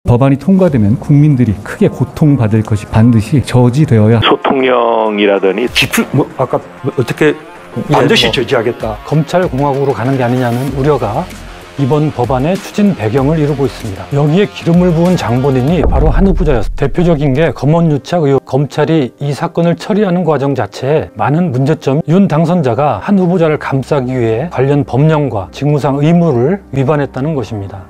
법안이 통과되면 국민들이 크게 고통받을 것이 반드시 저지되어야 소통령이라더니 아까 어떻게 반드시 저지하겠다. 검찰공화국으로 가는 게 아니냐는 우려가 이번 법안의 추진 배경을 이루고 있습니다. 여기에 기름을 부은 장본인이 바로 한 후보자였습니다. 대표적인 게 검언유착 의혹. 검찰이 이 사건을 처리하는 과정 자체에 많은 문제점, 윤 당선자가 한 후보자를 감싸기 위해 관련 법령과 직무상 의무를 위반했다는 것입니다.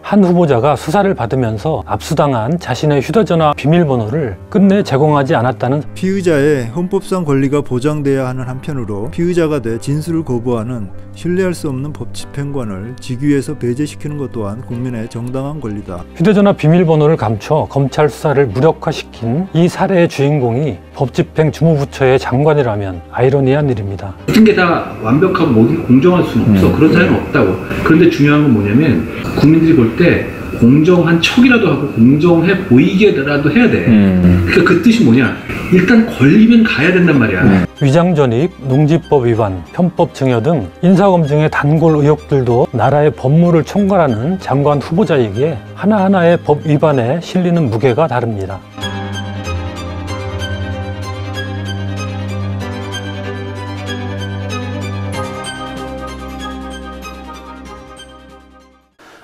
한 후보자가 수사를 받으면서 압수당한 자신의 휴대전화 비밀번호를 끝내 제공하지 않았다는 피의자의 헌법상 권리가 보장돼야 하는 한편으로 피의자가 돼 진술을 거부하는 신뢰할 수 없는 법 집행관을 직위에서 배제시키는 것 또한 국민의 정당한 권리다. 휴대전화 비밀번호를 감춰 검찰 수사를 무력화시킨 이 사례의 주인공이 법집행주무부처의 장관이라면 아이러니한 일입니다. 모든 게 다 완벽하고 모든 게 공정할 수는 없어. 그런 사람은 없다고. 그런데 중요한 건 뭐냐면 국민들이 볼 때 공정한 척이라도 하고 공정해 보이게라도 해야 돼. 그러니까 그 뜻이 뭐냐? 일단 걸리면 가야 된단 말이야. 위장전입, 농지법 위반, 편법 증여 등 인사검증의 단골 의혹들도 나라의 법무를 총괄하는 장관 후보자이기에 하나하나의 법 위반에 실리는 무게가 다릅니다.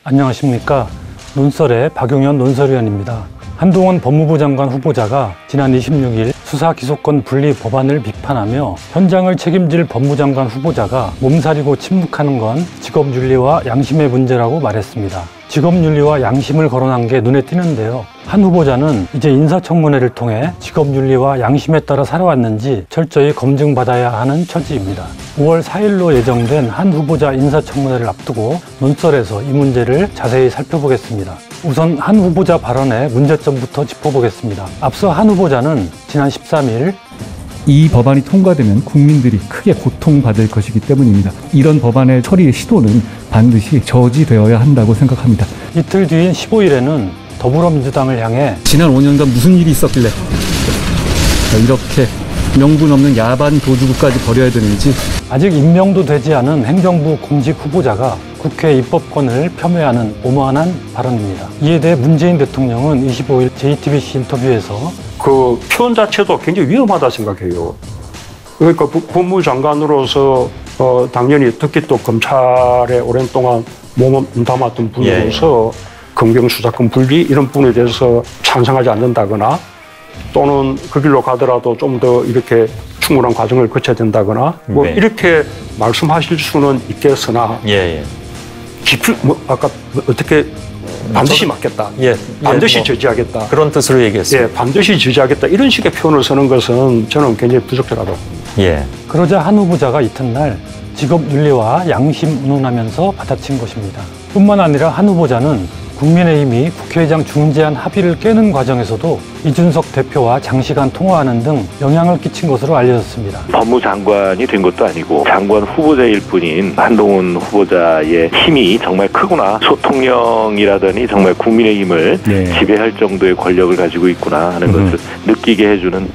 안녕하십니까. 논설의 박용현 논설위원입니다. 한동훈 법무부 장관 후보자가 지난 26일 수사기소권 분리 법안을 비판하며 현장을 책임질 법무장관 후보자가 몸살이고 침묵하는 건 직업윤리와 양심의 문제라고 말했습니다. 직업윤리와 양심을 거론한 게 눈에 띄는데요. 한 후보자는 이제 인사청문회를 통해 직업윤리와 양심에 따라 살아왔는지 철저히 검증받아야 하는 처지입니다. 5월 4일로 예정된 한 후보자 인사청문회를 앞두고 논설에서 이 문제를 자세히 살펴보겠습니다. 우선 한 후보자 발언의 문제점부터 짚어보겠습니다. 앞서 한 후보자는 지난 13일 이 법안이 통과되면 국민들이 크게 고통받을 것이기 때문입니다. 이런 법안의 처리의 시도는 반드시 저지되어야 한다고 생각합니다. 이틀 뒤인 15일에는 더불어민주당을 향해 지난 5년간 무슨 일이 있었길래 이렇게 명분 없는 야반 도주구까지 벌여야 되는지, 아직 임명도 되지 않은 행정부 공직 후보자가 국회 입법권을 폄훼하는 오만한 발언입니다. 이에 대해 문재인 대통령은 25일 JTBC 인터뷰에서 그 표현 자체도 굉장히 위험하다 생각해요. 그러니까 법무장관으로서 당연히 특히 또 검찰에 오랜 동안 몸담았던 분으로서 검경수사권 분리 이런 부분에 대해서 찬성하지 않는다거나 또는 그 길로 가더라도 좀 더 이렇게 충분한 과정을 거쳐야 된다거나 뭐 이렇게 말씀하실 수는 있겠으나 아까 어떻게 반드시 막겠다. 반드시 저지하겠다. 그런 뜻으로 얘기했어요. 반드시 저지하겠다. 이런 식의 표현을 쓰는 것은 저는 굉장히 부적절하다고. 그러자 한 후보자가 이튿날 직업윤리와 양심 운운하면서 받아친 것입니다. 뿐만 아니라 한 후보자는 국민의힘이 국회의장 중재안 합의를 깨는 과정에서도 이준석 대표와 장시간 통화하는 등 영향을 끼친 것으로 알려졌습니다. 법무장관이 된 것도 아니고 장관 후보자일 뿐인 한동훈 후보자의 힘이 정말 크구나. 소통령이라더니 정말 국민의힘을 지배할 정도의 권력을 가지고 있구나 하는 것을 느끼게 해주는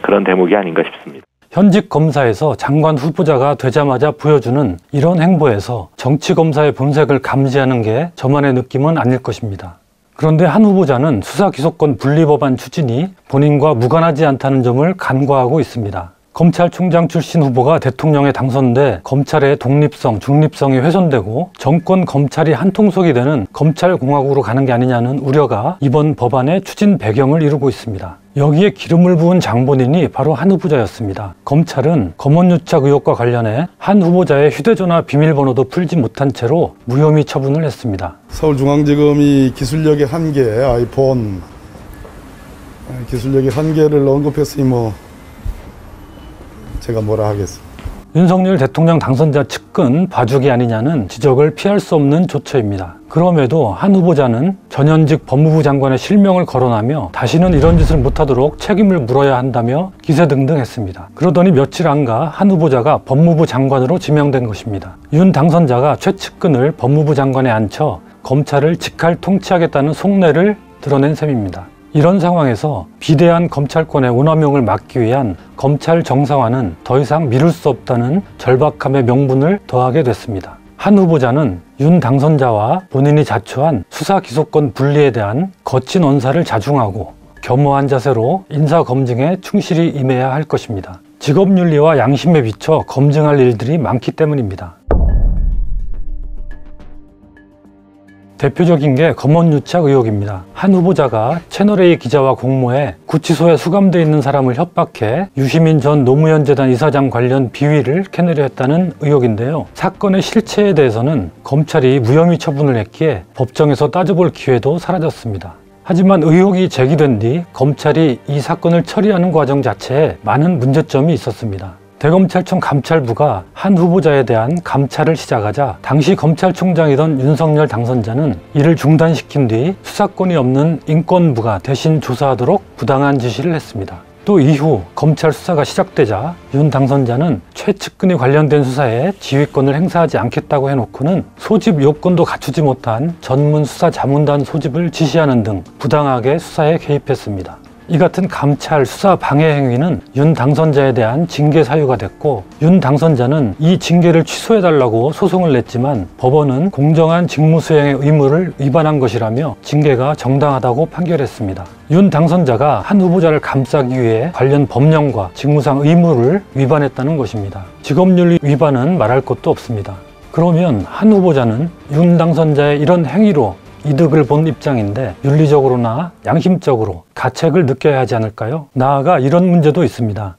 그런 대목이 아닌가 싶습니다. 현직 검사에서 장관 후보자가 되자마자 보여주는 이런 행보에서 정치검사의 본색을 감지하는 게 저만의 느낌은 아닐 것입니다. 그런데 한 후보자는 수사기소권 분리법안 추진이 본인과 무관하지 않다는 점을 간과하고 있습니다. 검찰총장 출신 후보가 대통령에 당선돼 검찰의 독립성, 중립성이 훼손되고 정권 검찰이 한통속이 되는 검찰공화국으로 가는 게 아니냐는 우려가 이번 법안의 추진 배경을 이루고 있습니다. 여기에 기름을 부은 장본인이 바로 한 후보자였습니다. 검찰은 검언유착 의혹과 관련해 한 후보자의 휴대전화 비밀번호도 풀지 못한 채로 무혐의 처분을 했습니다. 서울중앙지검이 기술력의 한계, 아이폰 기술력의 한계를 언급했으니 제가 뭐라 하겠습니까? 윤석열 대통령 당선자 측근 봐주기 아니냐는 지적을 피할 수 없는 조처입니다. 그럼에도 한 후보자는 전현직 법무부 장관의 실명을 거론하며 다시는 이런 짓을 못하도록 책임을 물어야 한다며 기세등등했습니다. 그러더니 며칠 안가 한 후보자가 법무부 장관으로 지명된 것입니다. 윤 당선자가 최측근을 법무부 장관에 앉혀 검찰을 직할 통치하겠다는 속내를 드러낸 셈입니다. 이런 상황에서 비대한 검찰권의 오남용을 막기 위한 검찰 정상화는 더 이상 미룰 수 없다는 절박함의 명분을 더하게 됐습니다. 한 후보자는 윤 당선자와 본인이 자초한 수사 기소권 분리에 대한 거친 언사를 자중하고 겸허한 자세로 인사검증에 충실히 임해야 할 것입니다. 직업윤리와 양심에 비춰 검증할 일들이 많기 때문입니다. 대표적인 게 검언유착 의혹입니다. 한 후보자가 채널A 기자와 공모해 구치소에 수감돼 있는 사람을 협박해 유시민 전 노무현재단 이사장 관련 비위를 캐내려 했다는 의혹인데요. 사건의 실체에 대해서는 검찰이 무혐의 처분을 했기에 법정에서 따져볼 기회도 사라졌습니다. 하지만 의혹이 제기된 뒤 검찰이 이 사건을 처리하는 과정 자체에 많은 문제점이 있었습니다. 대검찰청 감찰부가 한 후보자에 대한 감찰을 시작하자 당시 검찰총장이던 윤석열 당선자는 이를 중단시킨 뒤 수사권이 없는 인권부가 대신 조사하도록 부당한 지시를 했습니다. 또 이후 검찰 수사가 시작되자 윤 당선자는 최측근이 관련된 수사에 지휘권을 행사하지 않겠다고 해놓고는 소집 요건도 갖추지 못한 전문 수사 자문단 소집을 지시하는 등 부당하게 수사에 개입했습니다. 이 같은 감찰, 수사 방해 행위는 윤 당선자에 대한 징계 사유가 됐고 윤 당선자는 이 징계를 취소해달라고 소송을 냈지만 법원은 공정한 직무 수행의 의무를 위반한 것이라며 징계가 정당하다고 판결했습니다. 윤 당선자가 한 후보자를 감싸기 위해 관련 법령과 직무상 의무를 위반했다는 것입니다. 직업윤리 위반은 말할 것도 없습니다. 그러면 한 후보자는 윤 당선자의 이런 행위로 이득을 본 입장인데 윤리적으로나 양심적으로 가책을 느껴야 하지 않을까요? 나아가 이런 문제도 있습니다.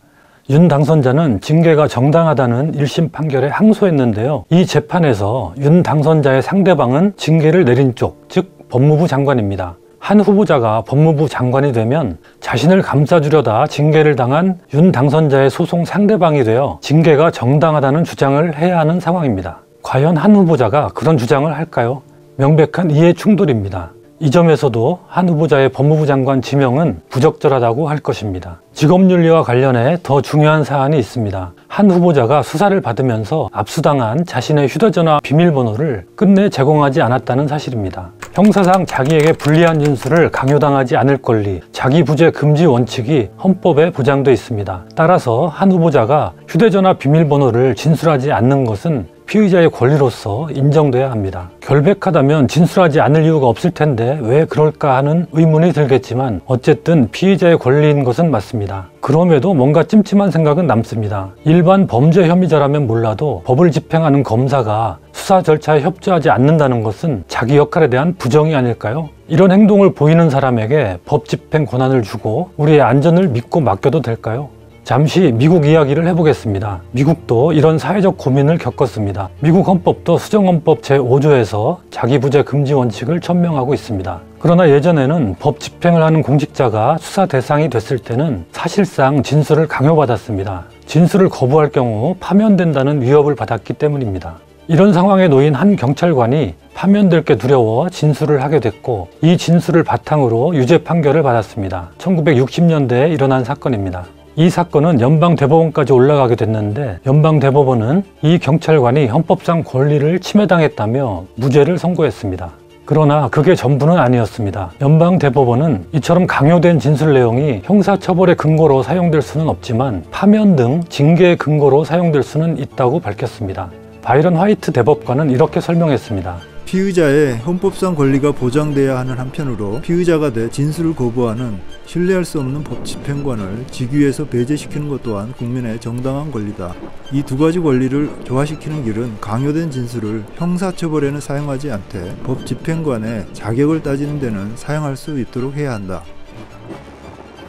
윤 당선자는 징계가 정당하다는 1심 판결에 항소했는데요. 이 재판에서 윤 당선자의 상대방은 징계를 내린 쪽, 즉 법무부 장관입니다. 한 후보자가 법무부 장관이 되면 자신을 감싸주려다 징계를 당한 윤 당선자의 소송 상대방이 되어 징계가 정당하다는 주장을 해야 하는 상황입니다. 과연 한 후보자가 그런 주장을 할까요? 명백한 이해 충돌입니다. 이 점에서도 한 후보자의 법무부 장관 지명은 부적절하다고 할 것입니다. 직업윤리와 관련해 더 중요한 사안이 있습니다. 한 후보자가 수사를 받으면서 압수당한 자신의 휴대전화 비밀번호를 끝내 제공하지 않았다는 사실입니다. 형사상 자기에게 불리한 진술을 강요당하지 않을 권리, 자기부재 금지 원칙이 헌법에 보장돼 있습니다. 따라서 한 후보자가 휴대전화 비밀번호를 진술하지 않는 것은 피의자의 권리로서 인정돼야 합니다. 결백하다면 진술하지 않을 이유가 없을 텐데 왜 그럴까 하는 의문이 들겠지만 어쨌든 피의자의 권리인 것은 맞습니다. 그럼에도 뭔가 찜찜한 생각은 남습니다. 일반 범죄 혐의자라면 몰라도 법을 집행하는 검사가 수사 절차에 협조하지 않는다는 것은 자기 역할에 대한 부정이 아닐까요? 이런 행동을 보이는 사람에게 법 집행 권한을 주고 우리의 안전을 믿고 맡겨도 될까요? 잠시 미국 이야기를 해보겠습니다. 미국도 이런 사회적 고민을 겪었습니다. 미국 헌법도 수정헌법 제5조에서 자기부재 금지 원칙을 천명하고 있습니다. 그러나 예전에는 법 집행을 하는 공직자가 수사 대상이 됐을 때는 사실상 진술을 강요받았습니다. 진술을 거부할 경우 파면된다는 위협을 받았기 때문입니다. 이런 상황에 놓인 한 경찰관이 파면될 게 두려워 진술을 하게 됐고 이 진술을 바탕으로 유죄 판결을 받았습니다. 1960년대에 일어난 사건입니다. 이 사건은 연방대법원까지 올라가게 됐는데 연방대법원은 이 경찰관이 헌법상 권리를 침해당했다며 무죄를 선고했습니다. 그러나 그게 전부는 아니었습니다. 연방대법원은 이처럼 강요된 진술 내용이 형사처벌의 근거로 사용될 수는 없지만 파면 등 징계의 근거로 사용될 수는 있다고 밝혔습니다. 바이런 화이트 대법관은 이렇게 설명했습니다. 피의자의 헌법상 권리가 보장돼야 하는 한편으로 피의자가 돼 진술을 거부하는 신뢰할 수 없는 법 집행관을 직위에서 배제시키는 것 또한 국민의 정당한 권리다. 이 두 가지 권리를 조화시키는 길은 강요된 진술을 형사처벌에는 사용하지 않되 법 집행관의 자격을 따지는 데는 사용할 수 있도록 해야 한다.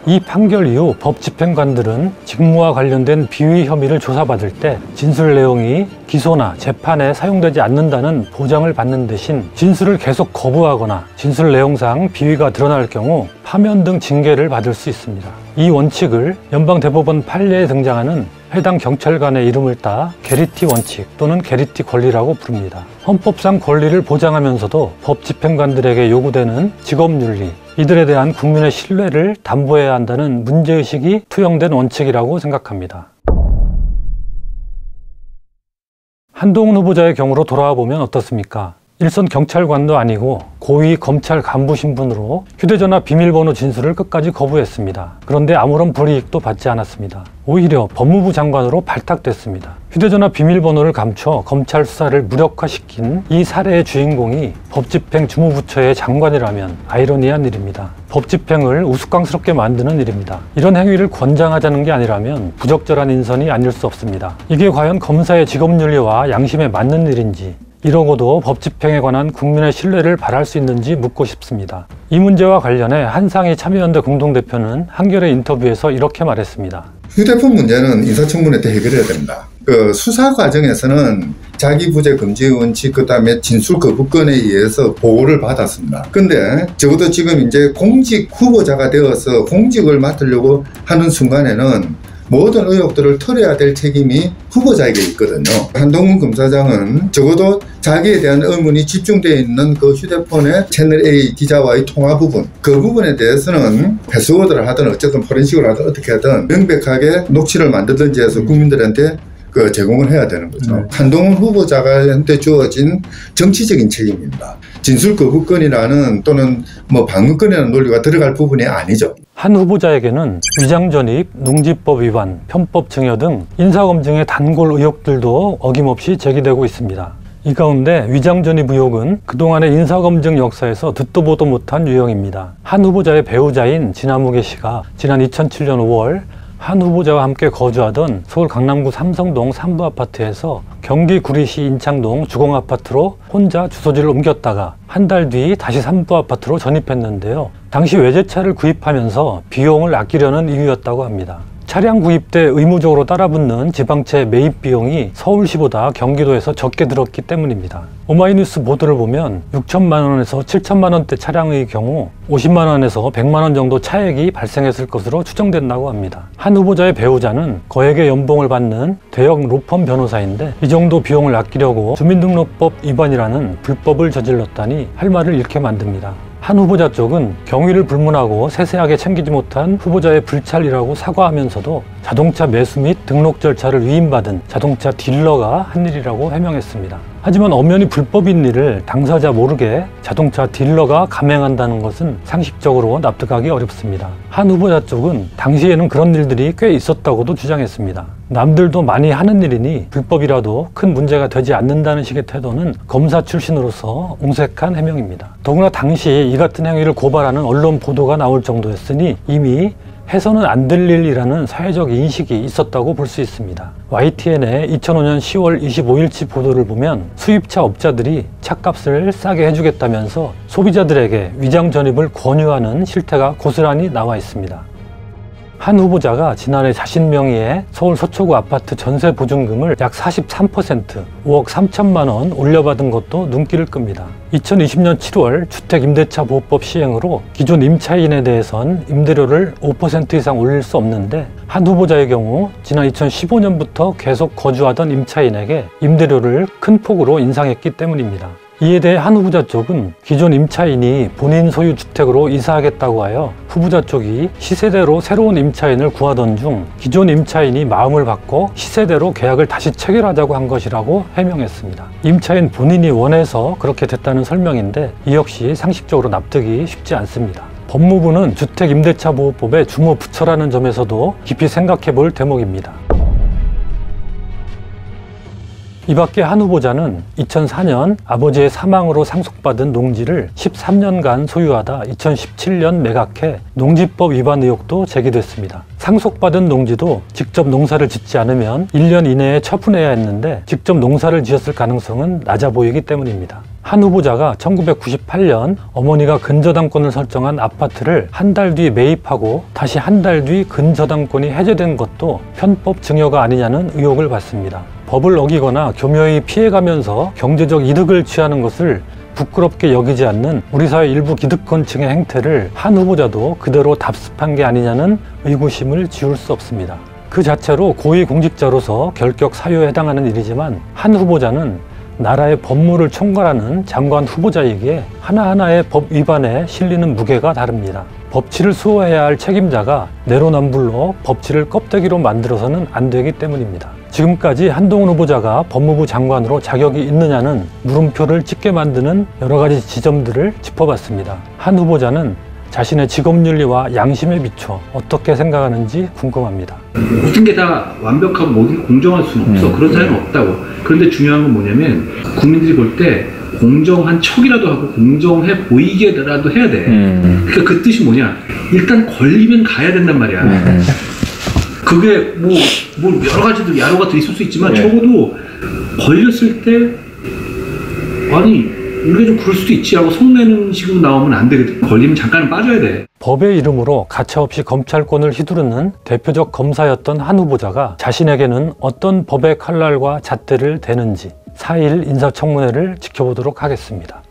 이 판결 이후 법 집행관들은 직무와 관련된 비위 혐의를 조사받을 때 진술 내용이 기소나 재판에 사용되지 않는다는 보장을 받는 대신 진술을 계속 거부하거나 진술 내용상 비위가 드러날 경우 파면 등 징계를 받을 수 있습니다. 이 원칙을 연방대법원 판례에 등장하는 해당 경찰관의 이름을 따 게리티 원칙 또는 게리티 권리라고 부릅니다. 헌법상 권리를 보장하면서도 법 집행관들에게 요구되는 직업윤리, 이들에 대한 국민의 신뢰를 담보해야 한다는 문제의식이 투영된 원칙이라고 생각합니다. 한동훈 후보자의 경우로 돌아와 보면 어떻습니까? 일선 경찰관도 아니고 고위 검찰 간부 신분으로 휴대전화 비밀번호 진술을 끝까지 거부했습니다. 그런데 아무런 불이익도 받지 않았습니다. 오히려 법무부 장관으로 발탁됐습니다. 휴대전화 비밀번호를 감춰 검찰 수사를 무력화시킨 이 사례의 주인공이 법집행 주무부처의 장관이라면 아이러니한 일입니다. 법집행을 우스꽝스럽게 만드는 일입니다. 이런 행위를 권장하자는 게 아니라면 부적절한 인선이 아닐 수 없습니다. 이게 과연 검사의 직업윤리와 양심에 맞는 일인지, 이러고도 법집행에 관한 국민의 신뢰를 바랄 수 있는지 묻고 싶습니다. 이 문제와 관련해 한상희 참여연대 공동대표는 한겨레 인터뷰에서 이렇게 말했습니다. 휴대폰 문제는 인사청문회 때 해결해야 됩니다. 수사 과정에서는 자기 부재 금지 원칙, 그 다음에 진술 거부권에 의해서 보호를 받았습니다. 근데 적어도 지금 이제 공직 후보자가 되어서 공직을 맡으려고 하는 순간에는 모든 의혹들을 털어야 될 책임이 후보자에게 있거든요. 한동훈 검사장은 적어도 자기에 대한 의문이 집중되어 있는 그 휴대폰의 채널A 기자와의 통화 부분, 그 부분에 대해서는 패스워드를 하든 어쨌든 포렌식을 하든 어떻게 하든 명백하게 녹취를 만들든지 해서 국민들한테 제공을 해야 되는 거죠. 한동훈 후보자한테 주어진 정치적인 책임입니다. 진술 거부권이라는 또는 방어권이라는 논리가 들어갈 부분이 아니죠. 한 후보자에게는 위장전입, 농지법 위반, 편법 증여 등 인사검증의 단골 의혹들도 어김없이 제기되고 있습니다. 이 가운데 위장전입 의혹은 그동안의 인사검증 역사에서 듣도 보도 못한 유형입니다. 한 후보자의 배우자인 진아무개 씨가 지난 2007년 5월 한 후보자와 함께 거주하던 서울 강남구 삼성동 3부 아파트에서 경기 구리시 인창동 주공아파트로 혼자 주소지를 옮겼다가 한 달 뒤 다시 3부 아파트로 전입했는데요. 당시 외제차를 구입하면서 비용을 아끼려는 이유였다고 합니다. 차량 구입 때 의무적으로 따라붙는 지방채 매입 비용이 서울시보다 경기도에서 적게 들었기 때문입니다. 오마이뉴스 보도를 보면 6천만 원에서 7천만 원대 차량의 경우 50만 원에서 100만 원 정도 차액이 발생했을 것으로 추정된다고 합니다. 한 후보자의 배우자는 거액의 연봉을 받는 대형 로펌 변호사인데 이 정도 비용을 아끼려고 주민등록법 위반이라는 불법을 저질렀다니 할 말을 잃게 만듭니다. 한 후보자 쪽은 경위를 불문하고 세세하게 챙기지 못한 후보자의 불찰이라고 사과하면서도 자동차 매수 및 등록 절차를 위임받은 자동차 딜러가 한 일이라고 해명했습니다. 하지만 엄연히 불법인 일을 당사자 모르게 자동차 딜러가 감행한다는 것은 상식적으로 납득하기 어렵습니다. 한 후보자 쪽은 당시에는 그런 일들이 꽤 있었다고도 주장했습니다. 남들도 많이 하는 일이니 불법이라도 큰 문제가 되지 않는다는 식의 태도는 검사 출신으로서 옹색한 해명입니다. 더구나 당시 이 같은 행위를 고발하는 언론 보도가 나올 정도였으니 이미 해서는 안 될 일이라는 사회적 인식이 있었다고 볼 수 있습니다. YTN의 2005년 10월 25일치 보도를 보면 수입차 업자들이 차값을 싸게 해주겠다면서 소비자들에게 위장 전입을 권유하는 실태가 고스란히 나와 있습니다. 한 후보자가 지난해 자신 명의의 서울 서초구 아파트 전세 보증금을 약 43%, 5억 3천만 원 올려받은 것도 눈길을 끕니다. 2020년 7월 주택임대차보호법 시행으로 기존 임차인에 대해선 임대료를 5% 이상 올릴 수 없는데 한 후보자의 경우 지난 2015년부터 계속 거주하던 임차인에게 임대료를 큰 폭으로 인상했기 때문입니다. 이에 대해 한 후보자 쪽은 기존 임차인이 본인 소유 주택으로 이사하겠다고 하여 후보자 쪽이 시세대로 새로운 임차인을 구하던 중 기존 임차인이 마음을 바꿔 시세대로 계약을 다시 체결하자고 한 것이라고 해명했습니다. 임차인 본인이 원해서 그렇게 됐다는 설명인데 이 역시 상식적으로 납득이 쉽지 않습니다. 법무부는 주택임대차보호법의 주무부처라는 점에서도 깊이 생각해 볼 대목입니다. 이 밖에 한 후보자는 2004년 아버지의 사망으로 상속받은 농지를 13년간 소유하다 2017년 매각해 농지법 위반 의혹도 제기됐습니다. 상속받은 농지도 직접 농사를 짓지 않으면 1년 이내에 처분해야 했는데 직접 농사를 지었을 가능성은 낮아 보이기 때문입니다. 한 후보자가 1998년 어머니가 근저당권을 설정한 아파트를 한 달 뒤 매입하고 다시 한 달 뒤 근저당권이 해제된 것도 편법 증여가 아니냐는 의혹을 받습니다. 법을 어기거나 교묘히 피해가면서 경제적 이득을 취하는 것을 부끄럽게 여기지 않는 우리 사회 일부 기득권층의 행태를 한 후보자도 그대로 답습한 게 아니냐는 의구심을 지울 수 없습니다. 그 자체로 고위공직자로서 결격 사유에 해당하는 일이지만 한 후보자는 나라의 법무를 총괄하는 장관 후보자에게 하나하나의 법 위반에 실리는 무게가 다릅니다. 법치를 수호해야 할 책임자가 내로남불로 법치를 껍데기로 만들어서는 안 되기 때문입니다. 지금까지 한동훈 후보자가 법무부 장관으로 자격이 있느냐는 물음표를 찍게 만드는 여러 가지 지점들을 짚어봤습니다. 한 후보자는 자신의 직업윤리와 양심에 비춰 어떻게 생각하는지 궁금합니다. 모든 게 다 완벽하고 모든 게 공정할 수는 없어. 그런 사람은 없다고. 그런데 중요한 건 뭐냐면 국민들이 볼 때 공정한 척이라도 하고 공정해 보이게라도 해야 돼. 그러니까 그 뜻이 뭐냐? 일단 걸리면 가야 된단 말이야. 그게 뭐 여러 가지들 야로가 더 있을 수 있지만 적어도 걸렸을 때 아니 우리가 좀 그럴 수도 있지라고 속내는 식으로 나오면 안 되거든. 걸리면 잠깐은 빠져야 돼. 법의 이름으로 가차없이 검찰권을 휘두르는 대표적 검사였던 한 후보자가 자신에게는 어떤 법의 칼날과 잣대를 대는지 4.1 인사청문회를 지켜보도록 하겠습니다.